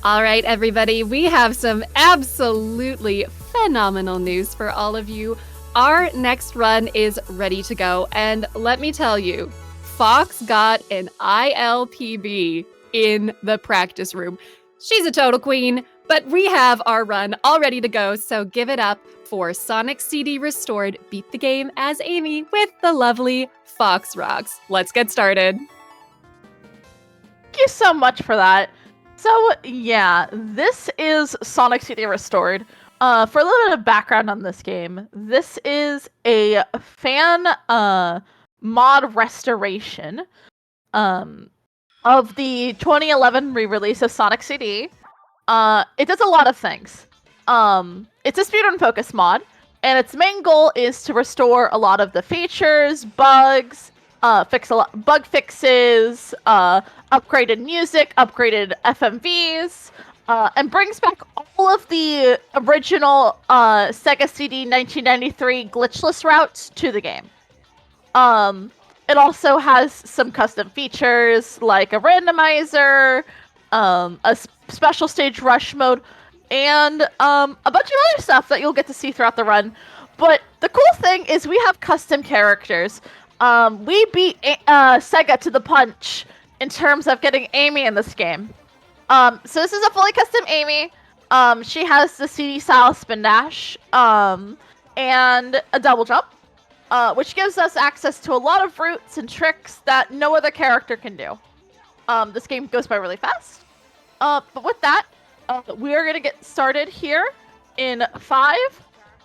All right, everybody, we have some absolutely phenomenal news for all of you. Our next run is ready to go, and let me tell you, Fox got an ILPB in the practice room. She's a total queen, but we have our run all ready to go, so give it up for Sonic CD Restored Beat the Game as Amy with the lovely FawkesRocks. Let's get started. Thank you so much for that. So yeah, this is Sonic CD Restored. For a little bit of background on this game, this is a fan mod restoration of the 2011 re-release of Sonic CD. It does a lot of things. It's a speedrun focus mod, and its main goal is to restore a lot of the features, bugs, fix a lot bug fixes, upgraded music, upgraded FMVs, and brings back all of the original Sega CD 1993 glitchless routes to the game. It also has some custom features like a randomizer, a special stage rush mode, and a bunch of other stuff that you'll get to see throughout the run. But the cool thing is we have custom characters. We beat Sega to the punch in terms of getting Amy in this game. So this is a fully custom Amy. She has the CD style spin dash, and a double jump, which gives us access to a lot of routes and tricks that no other character can do. This game goes by really fast. But with that, we are gonna get started here in 5,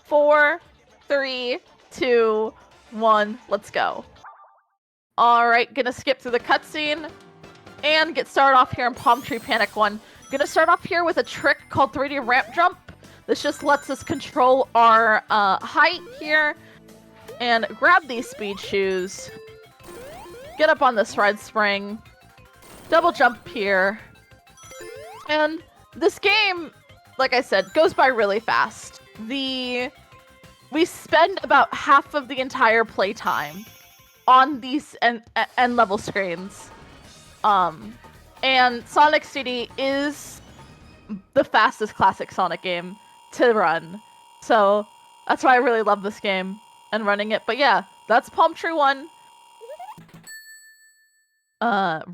4, 3, 2, 1, let's go. Alright, gonna skip through the cutscene and get started off here in Palm Tree Panic 1. Gonna start off here with a trick called 3D Ramp Jump. This just lets us control our height here and grab these speed shoes. Get up on this red spring. Double jump here. And this game, like I said, goes by really fast. We spend about half of the entire playtime on these end level screens. And Sonic CD is the fastest classic Sonic game to run. So that's why I really love this game and running it. But yeah, that's Palm Tree 1.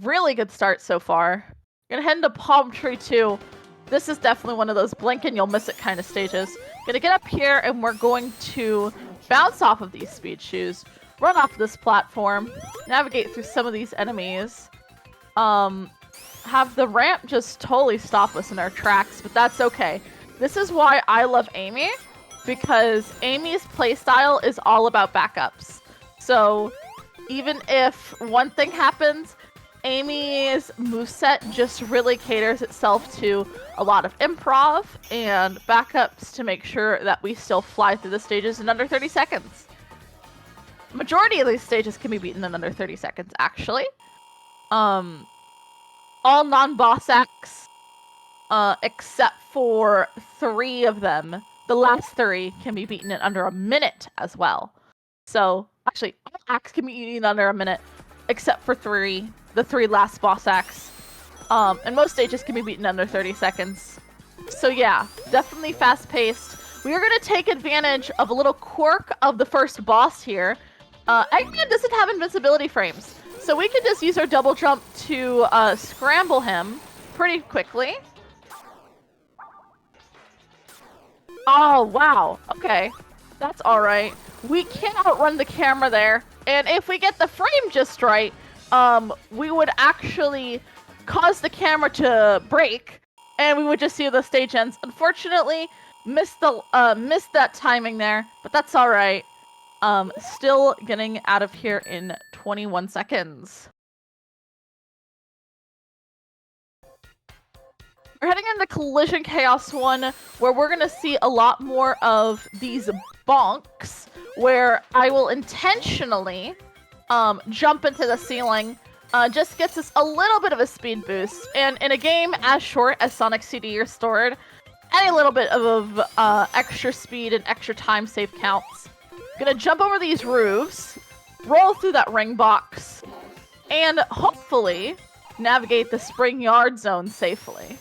Really good start so far. Gonna head into Palm Tree 2. This is definitely one of those blink and you'll miss it kind of stages. Gonna get up here and we're going to bounce off of these speed shoes, run off this platform, navigate through some of these enemies, have the ramp just totally stop us in our tracks, but that's okay. This is why I love Amy, because Amy's playstyle is all about backups. So even if one thing happens, Amy's moveset just really caters itself to a lot of improv and backups to make sure that we still fly through the stages in under 30 seconds. Majority of these stages can be beaten in under 30 seconds, actually. All non-boss acts, except for 3 of them, the last 3 can be beaten in under a minute as well. So, actually, all acts can be beaten in under a minute, except for 3. The 3 last boss acts. And most stages can be beaten under 30 seconds. So yeah, definitely fast-paced. We are going to take advantage of a little quirk of the first boss here. Eggman doesn't have invincibility frames, so we can just use our double jump to scramble him pretty quickly. Oh, wow. Okay. That's alright. We can outrun the camera there, and if we get the frame just right, we would actually cause the camera to break, and we would just see the stage ends. Unfortunately, missed that timing there, but that's all right. Still getting out of here in 21 seconds. We're heading into Collision Chaos 1, where we're gonna see a lot more of these bonks, where I will intentionally jump into the ceiling. Just gets us a little bit of a speed boost, and in a game as short as Sonic CD Restored, any little bit of extra speed and extra time save counts. Gonna jump over these roofs, roll through that ring box, and hopefully navigate the spring yard zone safely.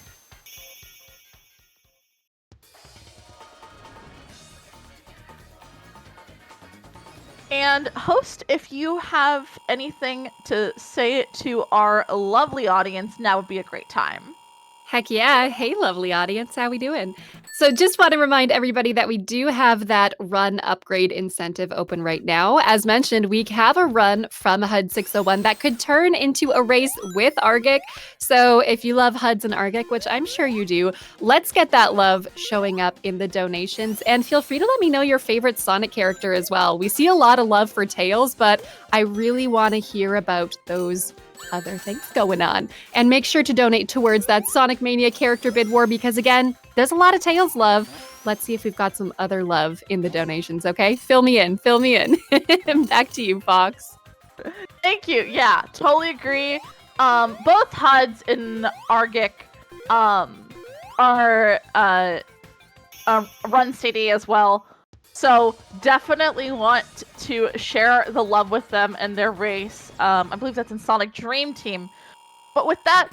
And host, if you have anything to say to our lovely audience, now would be a great time. Heck yeah. Hey, lovely audience. How we doing? So just want to remind everybody that we do have that run upgrade incentive open right now. As mentioned, we have a run from HUD 601 that could turn into a race with Argic. So if you love HUDs and Argic, which I'm sure you do, let's get that love showing up in the donations. And feel free to let me know your favorite Sonic character as well. We see a lot of love for Tails, but I really want to hear about those other things going on. And make sure to donate towards that Sonic Mania character bid war because, again, there's a lot of Tails love. Let's see if we've got some other love in the donations, okay? Fill me in. Back to you, Fox. Thank you. Yeah, totally agree. Both HUDs and Argic are run CD as well. So definitely want to share the love with them and their race. I believe that's in Sonic Dream Team. But with that,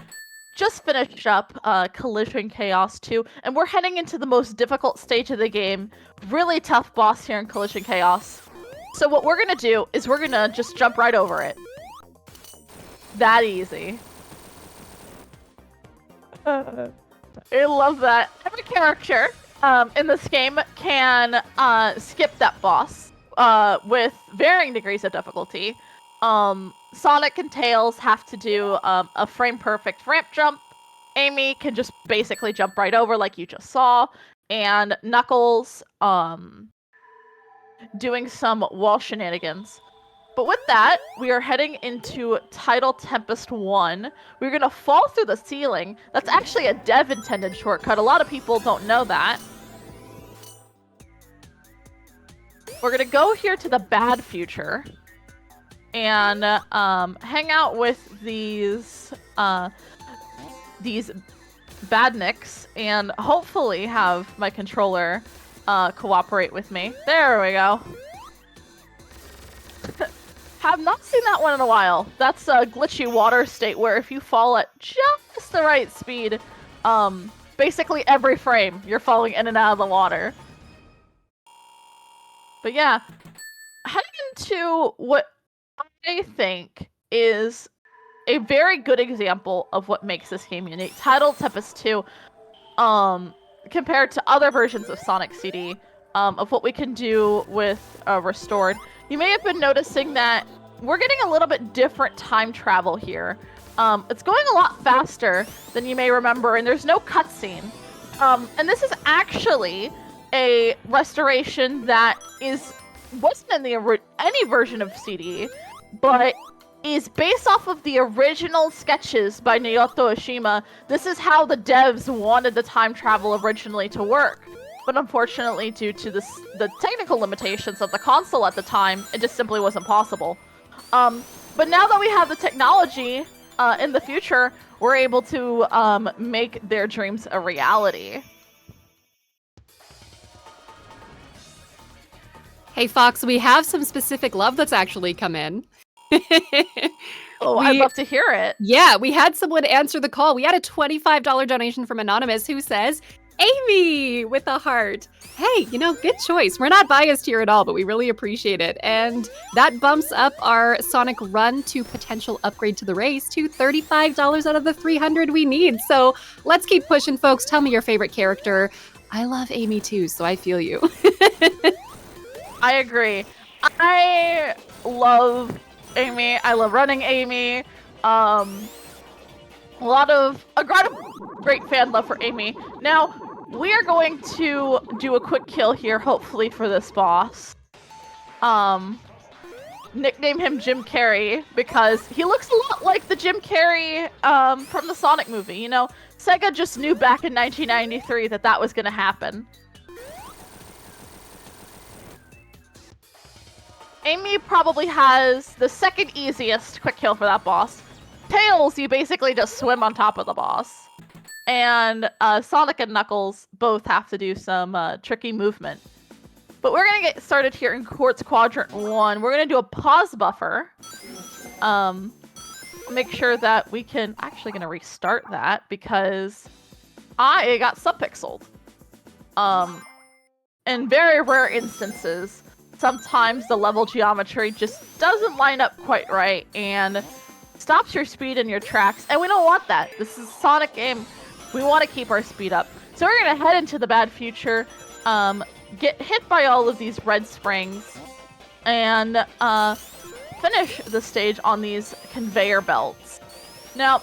just finished up Collision Chaos 2, and we're heading into the most difficult stage of the game. Really tough boss here in Collision Chaos. So what we're gonna do is we're gonna just jump right over it. That easy. I love that. Every character in this game can skip that boss with varying degrees of difficulty. Sonic and Tails have to do a frame-perfect ramp jump. Amy can just basically jump right over like you just saw. And Knuckles doing some wall shenanigans. But with that, we are heading into Tidal Tempest 1. We're going to fall through the ceiling. That's actually a dev-intended shortcut. A lot of people don't know that. We're going to go here to the bad future and hang out with these badniks and hopefully have my controller cooperate with me. There we go. Have not seen that one in a while. That's a glitchy water state where if you fall at just the right speed, basically every frame you're falling in and out of the water. But yeah, heading into what I think is a very good example of what makes this game unique. Tidal Tempest 2, compared to other versions of Sonic CD, of what we can do with Restored. You may have been noticing that we're getting a little bit different time travel here. It's going a lot faster than you may remember, and there's no cutscene. And this is actually a restoration that wasn't in any version of CD, but is based off of the original sketches by Naoto Oshima. This is how the devs wanted the time travel originally to work. But unfortunately, due to the technical limitations of the console at the time, it just simply wasn't possible. But now that we have the technology in the future, we're able to make their dreams a reality. Hey, Fox, we have some specific love that's actually come in. I'd love to hear it. Yeah, we had someone answer the call. We had a $25 donation from Anonymous who says, Amy, with a heart. Hey, good choice. We're not biased here at all, but we really appreciate it. And that bumps up our Sonic run to potential upgrade to the race to $35 out of the $300 we need. So let's keep pushing, folks. Tell me your favorite character. I love Amy too, so I feel you. I agree. I love Amy. I love running Amy. A great fan love for Amy. Now, we are going to do a quick kill here, hopefully, for this boss. Nickname him Jim Carrey because he looks a lot like the Jim Carrey from the Sonic movie. Sega just knew back in 1993 that was going to happen. Amy probably has the second easiest quick kill for that boss. Tails, you basically just swim on top of the boss. And Sonic and Knuckles both have to do some tricky movement. But we're going to get started here in Quartz Quadrant 1. We're going to do a pause buffer. Make sure that we can... Actually going to restart that because I got subpixeled. In very rare instances, sometimes the level geometry just doesn't line up quite right and stops your speed in your tracks, and we don't want that. This is a Sonic game. We want to keep our speed up. So we're going to head into the bad future, get hit by all of these red springs, and finish the stage on these conveyor belts. Now,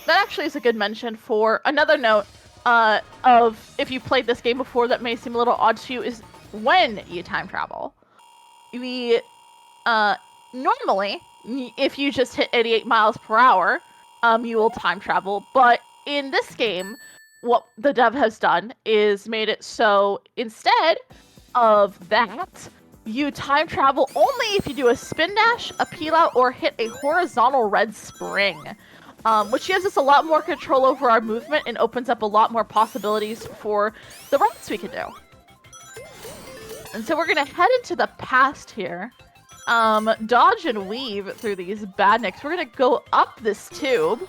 that actually is a good mention for another note of if you played this game before that may seem a little odd to you is when you time travel. Normally, if you just hit 88 miles per hour, you will time travel. But in this game, what the dev has done is made it so instead of that, you time travel only if you do a spin dash, a peel out, or hit a horizontal red spring, which gives us a lot more control over our movement and opens up a lot more possibilities for the runs we can do. And so we're going to head into the past here, dodge and weave through these badniks. We're going to go up this tube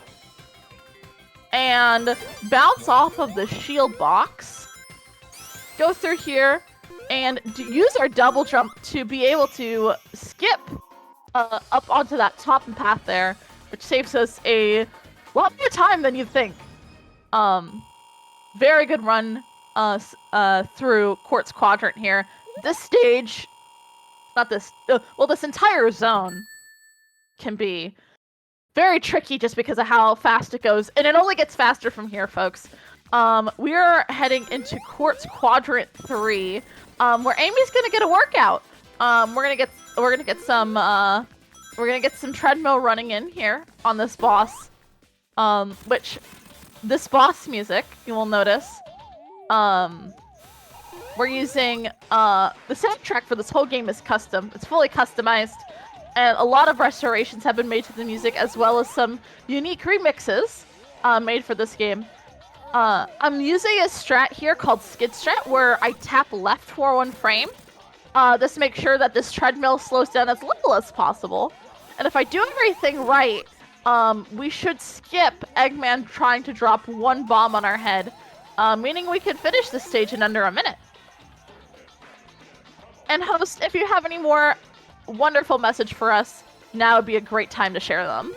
and bounce off of the shield box, go through here, and use our double jump to be able to skip up onto that top path there, which saves us a lot more time than you'd think. Very good run through Quartz Quadrant here. This stage, this entire zone can be very tricky just because of how fast it goes, and it only gets faster from here, folks. We are heading into Quartz Quadrant 3, where Amy's gonna get a workout. We're gonna get some treadmill running in here on this boss. Which this boss music, you will notice, we're using the soundtrack for this whole game is custom. It's fully customized, and a lot of restorations have been made to the music, as well as some unique remixes made for this game. I'm using a strat here called Skid Strat, where I tap left for 1 frame. This makes sure that this treadmill slows down as little as possible. And if I do everything right, we should skip Eggman trying to drop 1 bomb on our head, meaning we can finish this stage in under a minute. And host, if you have any more wonderful message for us, now would be a great time to share them.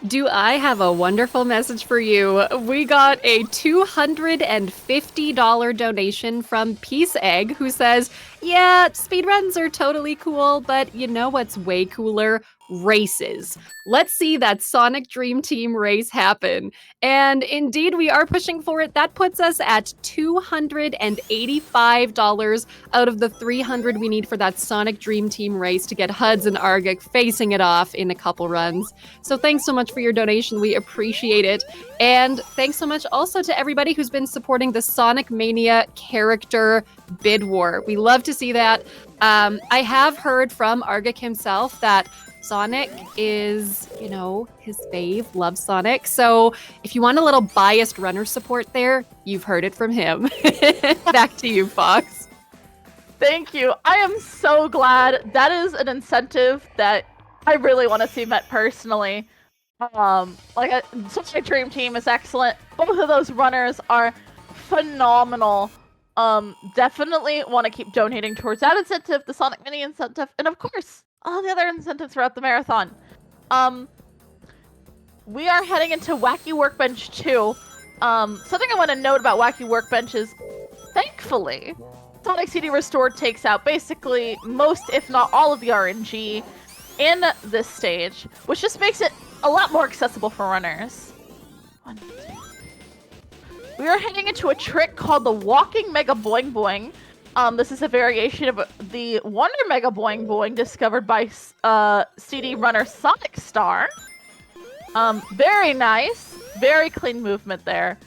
Do I have a wonderful message for you? We got a $250 donation from Peace Egg, who says, yeah, speedruns are totally cool, but you know what's way cooler? Races. Let's see that Sonic Dream Team race happen. And indeed, we are pushing for it. That puts us at $285 out of the $300 we need for that Sonic Dream Team race to get Huds and Argic facing it off in a couple runs. So thanks so much for your donation. We appreciate it. And thanks so much also to everybody who's been supporting the Sonic Mania character bid war. We love to see that. I have heard from Argic himself that Sonic is, his fave, loves Sonic. So if you want a little biased runner support there, you've heard it from him. Back to you, Fox. Thank you. I am so glad. That is an incentive that I really want to see met personally. Sonic Dream Team is excellent. Both of those runners are phenomenal. Definitely want to keep donating towards that incentive, the Sonic Mini incentive, and of course, all the other incentives throughout the marathon. We are heading into Wacky Workbench 2. Something I want to note about Wacky Workbench is, thankfully, Sonic CD Restored takes out basically most, if not all, of the RNG in this stage, which just makes it a lot more accessible for runners. 1, 2. We are heading into a trick called the Walking Mega Boing Boing. This is a variation of the Wonder Mega Boing Boing discovered by CD runner Sonic Star. Very nice. Very clean movement there.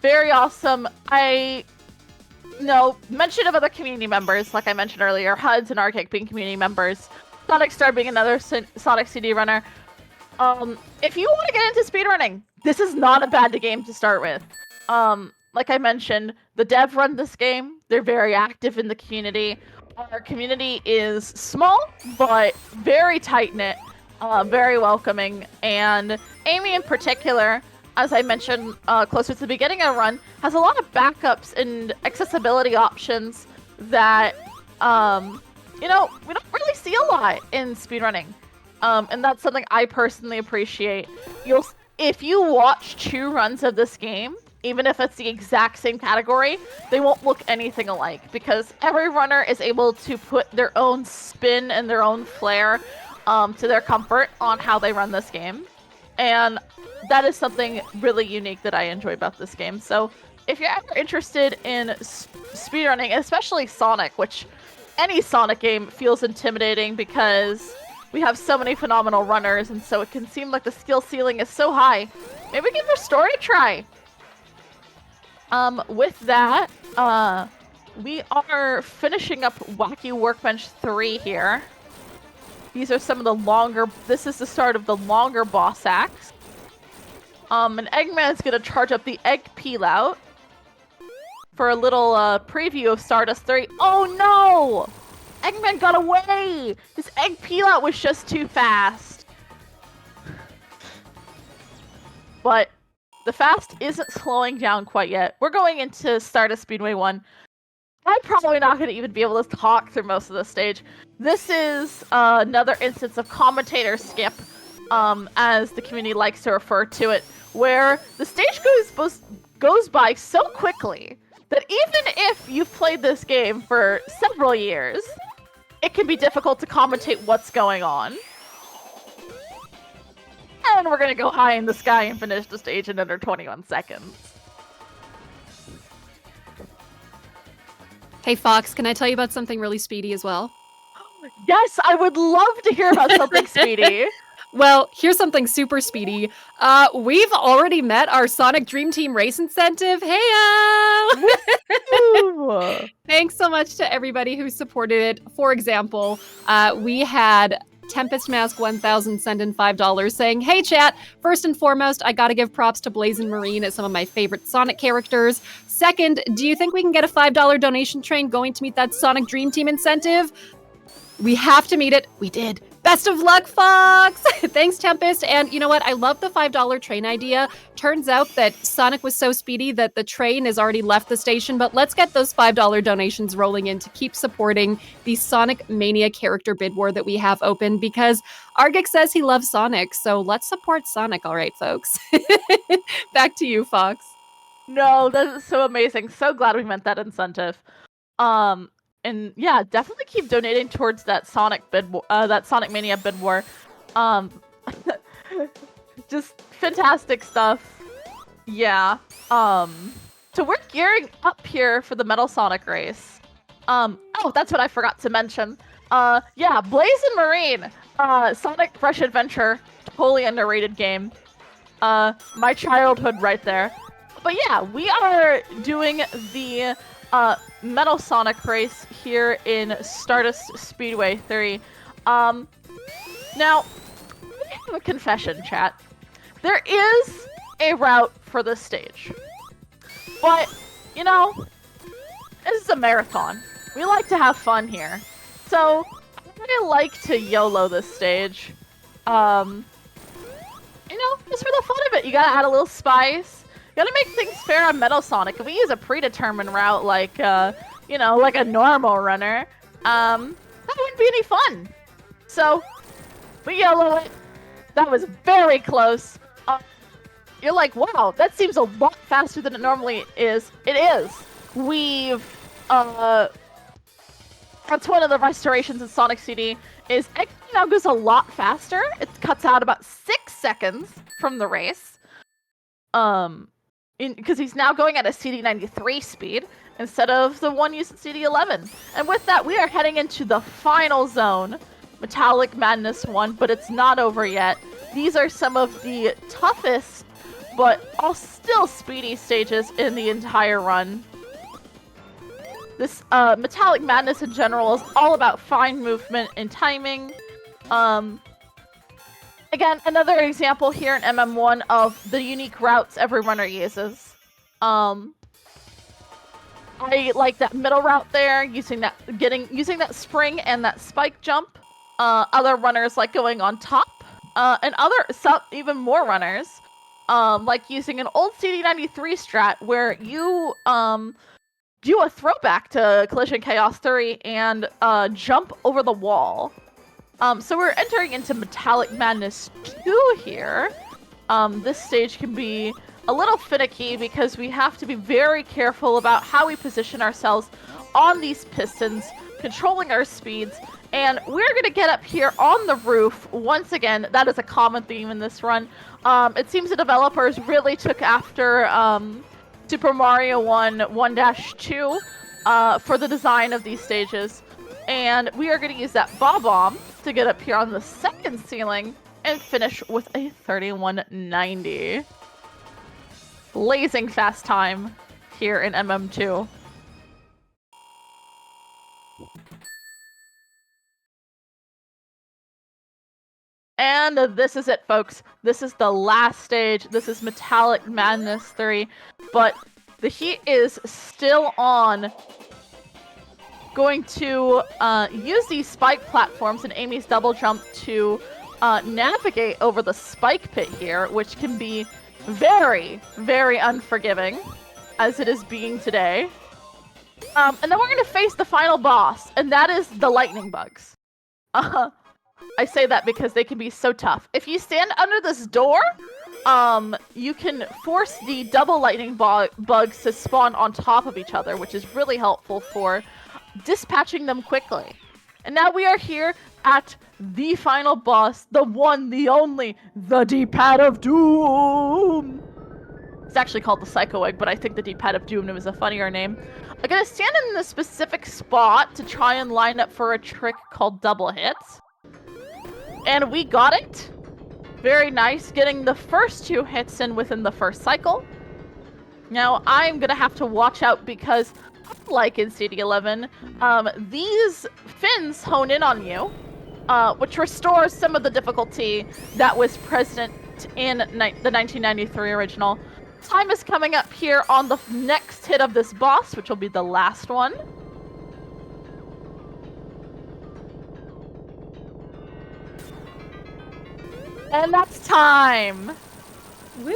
Very awesome. Mention of other community members, like I mentioned earlier, Huds and Arctic being community members, Sonic Star being another Sonic CD runner. If you want to get into speedrunning, this is not a bad game to start with. Like I mentioned, the dev run this game. They're very active in the community. Our community is small, but very tight-knit, very welcoming. And Amy in particular as I mentioned closer to the beginning of the run, has a lot of backups and accessibility options that, we don't really see a lot in speedrunning. And that's something I personally appreciate. If you watch 2 runs of this game, even if it's the exact same category, they won't look anything alike because every runner is able to put their own spin and their own flair to their comfort on how they run this game. And that is something really unique that I enjoy about this game. So if you're ever interested in speedrunning, especially Sonic, which any Sonic game feels intimidating because we have so many phenomenal runners, and so it can seem like the skill ceiling is so high, maybe give Restore a try. With that, we are finishing up Wacky Workbench 3 here. These are some of the longer, this is the start of the longer boss acts. And Eggman's gonna charge up the egg peel out for a little preview of Stardust 3. Oh no! Eggman got away! His egg peel out was just too fast. But the fast isn't slowing down quite yet. We're going into Stardust Speedway 1. I'm probably not going to even be able to talk through most of the stage. This is another instance of commentator skip, as the community likes to refer to it, where the stage goes by so quickly that even if you've played this game for several years, it can be difficult to commentate what's going on. And we're gonna go high in the sky and finish the stage in under 21 seconds. Hey, Fox, can I tell you about something really speedy as well? Yes, I would love to hear about something speedy. Well, here's something super speedy. We've already met our Sonic Dream Team race incentive. Hey-o! Thanks so much to everybody who supported it. For example, we had Tempest Mask 1000 send in $5 saying, "Hey chat, first and foremost, I gotta give props to Blazin' Marine as some of my favorite Sonic characters. Second, do you think we can get a $5 donation train going to meet that Sonic Dream Team incentive? We have to meet it. We did. Best of luck, Fox!" Thanks, Tempest. And you know what? I love the $5 train idea. Turns out that Sonic was so speedy that the train has already left the station, but let's get those $5 donations rolling in to keep supporting the Sonic Mania character bid war that we have open, because Argic says he loves Sonic, so let's support Sonic, all right, folks. Back to you, Fox. No, that is so amazing. So glad we met that incentive. And yeah, definitely keep donating towards that Sonic that Sonic Mania bid war. Just fantastic stuff. Yeah. So we're gearing up here for the Metal Sonic race. Oh, that's what I forgot to mention. Yeah, Blazin' Marine, Sonic Fresh Adventure, totally underrated game. My childhood right there. But yeah, we are doing the Metal Sonic race here in Stardust Speedway 3. Now, I have a confession, chat. There is a route for this stage. But, you know, this is a marathon. We like to have fun here. So, I like to YOLO this stage. You know, just for the fun of it. You gotta add a little spice. You gotta make things fair on Metal Sonic. If we use a predetermined route like, you know, like a normal runner, that wouldn't be any fun. So, we YOLO it. That was very close. You're like, wow, that seems a lot faster than it normally is. It is. We've, that's one of the restorations in Sonic CD, is X now goes a lot faster. It cuts out about 6 seconds from the race. Because he's now going at a CD93 speed instead of the one used at CD11. And with that, we are heading into the final zone, Metallic Madness 1, but it's not over yet. These are some of the toughest, but all still speedy stages in the entire run. This Metallic Madness in general is all about fine movement and timing. Again, another example here in MM1 of the unique routes every runner uses. I like that middle route there, using that spring and that spike jump. Other runners like going on top, and even more runners like using an old CD93 strat where you do a throwback to Collision Chaos 3 and jump over the wall. So we're entering into Metallic Madness 2 here. This stage can be a little finicky because we have to be very careful about how we position ourselves on these pistons, controlling our speeds, and we're gonna get up here on the roof. Once again, that is a common theme in this run. It seems the developers really took after Super Mario 1-2 for the design of these stages. And we are gonna use that bomb to get up here on the second ceiling and finish with a 3190. Blazing fast time here in MM2. And this is it, folks. This is the last stage. This is Metallic Madness 3. But the heat is still on. Going to use these spike platforms and Amy's double jump to navigate over the spike pit here, which can be very, very unforgiving, as it is being today. And then we're going to face the final boss, and that is the lightning bugs. I say that because they can be so tough. If you stand under this door, you can force the double lightning bugs to spawn on top of each other, which is really helpful for dispatching them quickly. And now we are here at the final boss, the one, the only, the D-Pad of Doom. It's actually called the Psycho Egg, but I think the D-Pad of Doom is a funnier name. I'm gonna stand in a specific spot to try and line up for a trick called double hits. And we got it. Very nice, getting the first 2 hits in within the first cycle. Now I'm gonna have to watch out because, like in CD11, these fins hone in on you, which restores some of the difficulty that was present in the 1993 original. Time is coming up here on the next hit of this boss, which will be the last one. And that's time! Woo!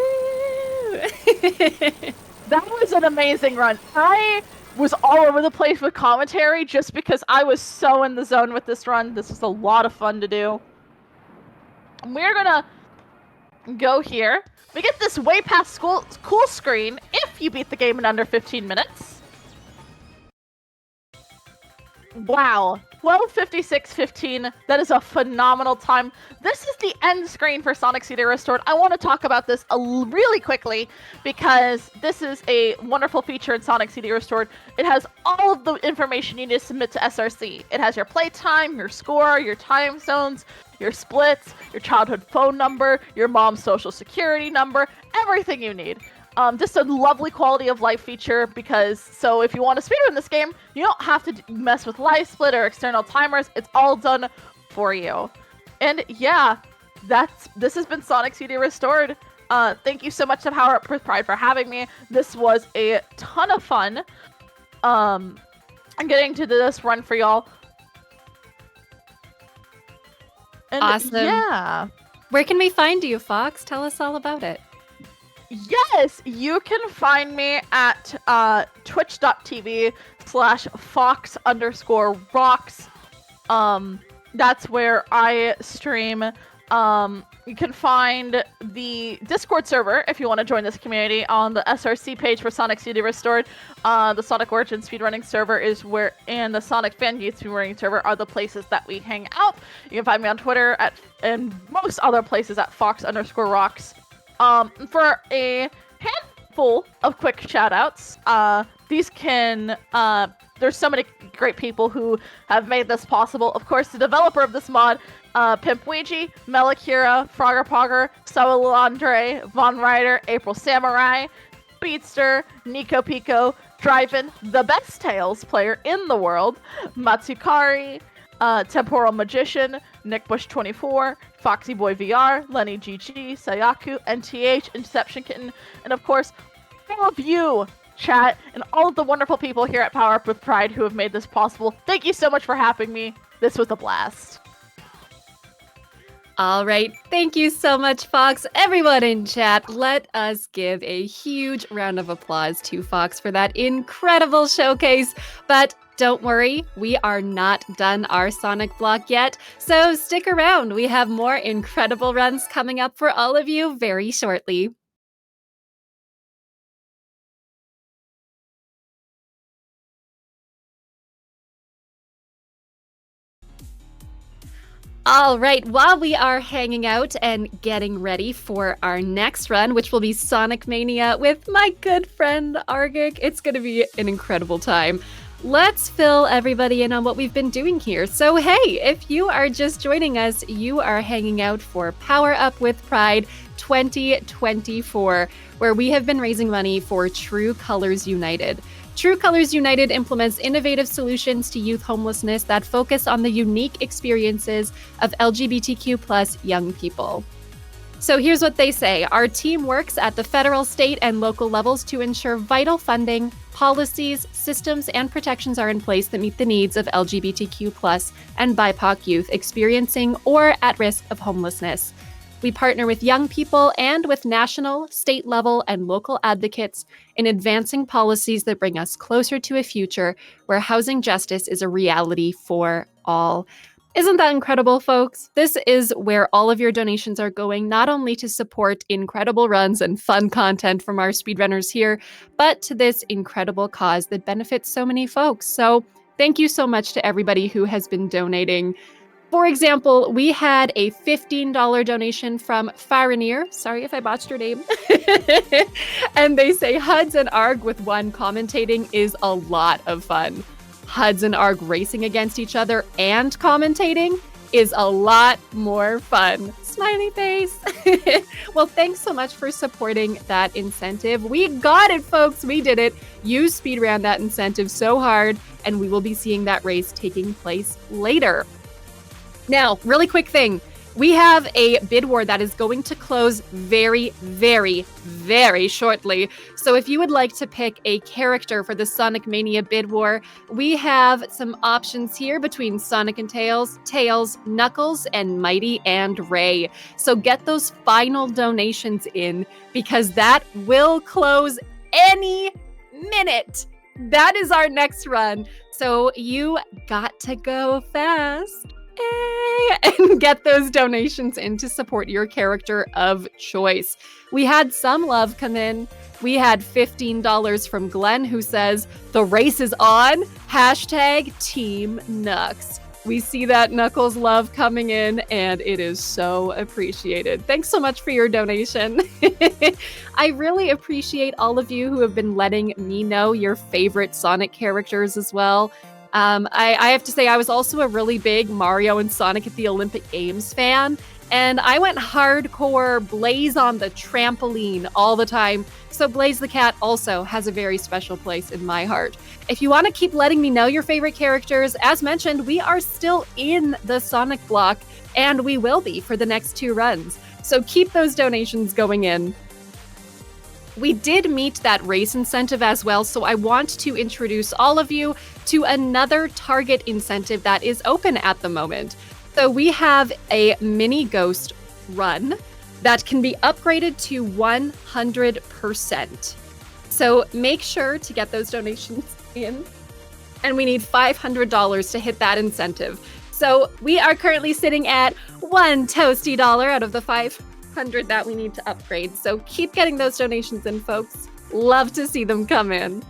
That was an amazing run. I was all over the place with commentary just because I was so in the zone with this run. This was a lot of fun to do. We're gonna go here. We get this way past cool screen if you beat the game in under 15 minutes. Wow, 12:56:15. That is a phenomenal time. This is the end screen for Sonic CD Restored. I want to talk about this really quickly because this is a wonderful feature in Sonic CD Restored. It has all of the information you need to submit to SRC. It has your playtime, your score, your time zones, your splits, your childhood phone number, your mom's social security number, everything you need. Just a lovely quality of life feature because, so if you want to speedrun this game, you don't have to mess with live split or external timers. It's all done for you. And yeah, this has been Sonic CD Restored. Thank you so much to Power Up with Pride for having me. This was a ton of fun. I'm getting to this run for y'all. And awesome. Yeah. Where can we find you, Fox? Tell us all about it. Yes, you can find me at twitch.tv/FawkesRocks. That's where I stream. You can find the Discord server if you want to join this community on the SRC page for Sonic CD Restored. The Sonic Origin speedrunning server is where, and the Sonic Fan Youth speedrunning server are the places that we hang out. You can find me on Twitter and most other places at Fox_rocks. For a handful of quick shoutouts, these can, there's so many great people who have made this possible. Of course, the developer of this mod, Pimp Ouija, Melikira, Frogger Pogger, Solandre, Von Ryder, April Samurai, Beatster, Nico Pico, Driven, the best Tails player in the world, Matsukari, Temporal Magician, Nick Bush 24, Foxy Boy VR, Lenny GG, Sayaku, NTH, Inception Kitten, and of course, all of you, chat, and all of the wonderful people here at Power Up with Pride who have made this possible. Thank you so much for having me. This was a blast. All right, thank you so much, Fox. Everyone in chat, let us give a huge round of applause to Fox for that incredible showcase. But don't worry, we are not done our Sonic block yet, so stick around. We have more incredible runs coming up for all of you very shortly. All right, while we are hanging out and getting ready for our next run, which will be Sonic Mania with my good friend Argic, it's going to be an incredible time. Let's fill everybody in on what we've been doing here. So, hey, if you are just joining us, you are hanging out for Power Up with Pride 2024, where we have been raising money for True Colors United. True Colors United implements innovative solutions to youth homelessness that focus on the unique experiences of LGBTQ+ young people. So here's what they say. Our team works at the federal, state, and local levels to ensure vital funding, policies, systems, and protections are in place that meet the needs of LGBTQ+ and BIPOC youth experiencing or at risk of homelessness. We partner with young people and with national, state level, and local advocates in advancing policies that bring us closer to a future where housing justice is a reality for all. Isn't that incredible, folks? This is where all of your donations are going, not only to support incredible runs and fun content from our speedrunners here, but to this incredible cause that benefits so many folks. So thank you so much to everybody who has been donating. For example, we had a $15 donation from Farinir. Sorry if I botched your name. And they say Huds and Arg with one commentating is a lot of fun. Huds and Arg racing against each other and commentating is a lot more fun. Smiley face. Well, thanks so much for supporting that incentive. We got it, folks. We did it. You speedran that incentive so hard, and we will be seeing that race taking place later. Now, really quick thing. We have a bid war that is going to close very, very, very shortly. So if you would like to pick a character for the Sonic Mania bid war, we have some options here between Sonic and Tails, Knuckles, and Mighty and Ray. So get those final donations in because that will close any minute. That is our next run. So you got to go fast. And get those donations in to support your character of choice. We had some love come in. We had $15 from Glenn who says, the race is on, #Team Nux. We see that Knuckles love coming in and it is so appreciated. Thanks so much for your donation. I really appreciate all of you who have been letting me know your favorite Sonic characters as well. I have to say, I was also a really big Mario and Sonic at the Olympic Games fan, and I went hardcore Blaze on the trampoline all the time. So Blaze the Cat also has a very special place in my heart. If you want to keep letting me know your favorite characters, as mentioned, we are still in the Sonic block, and we will be for the next 2 runs. So keep those donations going in. We did meet that race incentive as well, so I want to introduce all of you to another target incentive that is open at the moment. So we have a mini ghost run that can be upgraded to 100%. So make sure to get those donations in, and we need $500 to hit that incentive. So we are currently sitting at $1 toasty out of the $500 that we need to upgrade. So keep getting those donations in, folks. Love to see them come in.